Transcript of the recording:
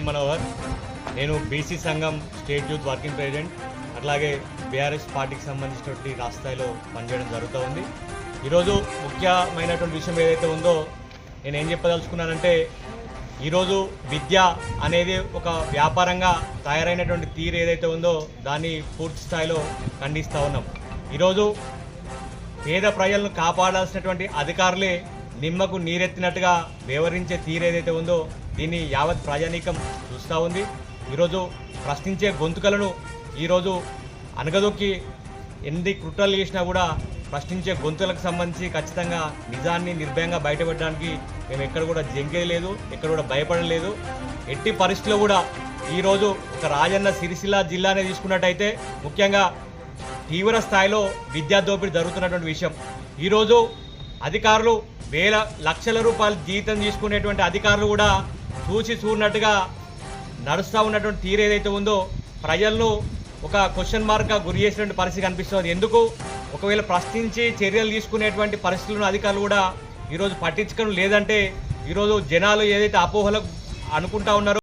B N Manohar. నేను BC సంఘం state youth working president, అట్లాగే బీఆర్ఎస్ పార్టీకి సంబంధించినటువంటి రాష్ట్ర స్థాయిలో పనిచేయడం జరుగుతూ ఉంది. ఈరోజు ముఖ్యమైనటువంటి విషయం ఏదైతే ఉందో నేను ఏం చెప్పదలుచుకున్నానంటే, ఈరోజు విద్య అనేది ఒక వ్యాపారంగా తయారైనటువంటి తీరు ఏదైతే ఉందో దాన్ని పూర్తి స్థాయిలో ఖండిస్తూ ఉన్నాం. ఈరోజు పేద ప్రజలను కాపాడాల్సినటువంటి అధికారులే నిమ్మకు నీరెత్తినట్టుగా వ్యవహరించే తీరు ఏదైతే ఉందో దీన్ని యావత్ ప్రజానీకం చూస్తూ ఉంది. ఈరోజు ప్రశ్నించే గొంతుకలను ఈరోజు అనగదొక్కి ఎన్ని కుట్రలు చేసినా కూడా ప్రశ్నించే గొంతులకు సంబంధించి ఖచ్చితంగా నిజాన్ని నిర్భయంగా బయటపడడానికి మేము ఎక్కడ కూడా జంకే లేదు, ఎక్కడ కూడా భయపడలేదు. ఎట్టి పరిస్థితుల్లో కూడా ఈరోజు ఒక రాజన్న సిరిసిల్ల జిల్లానే తీసుకున్నట్టయితే ముఖ్యంగా తీవ్ర స్థాయిలో విద్యా దోపిడీ జరుగుతున్నటువంటి విషయం. ఈరోజు అధికారులు వేల లక్షల రూపాయలు జీతం తీసుకునేటువంటి అధికారులు కూడా చూసి చూడనట్టుగా నడుస్తూ ఉన్నటువంటి తీరు ఏదైతే ఉందో ప్రజలను ఒక క్వశ్చన్ మార్క్గా గురి చేసినటువంటి పరిస్థితి కనిపిస్తుంది. ఎందుకు ఒకవేళ ప్రశ్నించి చర్యలు తీసుకునేటువంటి పరిస్థితులను అధికారులు కూడా ఈరోజు పట్టించుకోవడం లేదంటే ఈరోజు జనాలు ఏదైతే అపోహలకు అనుకుంటా ఉన్నారో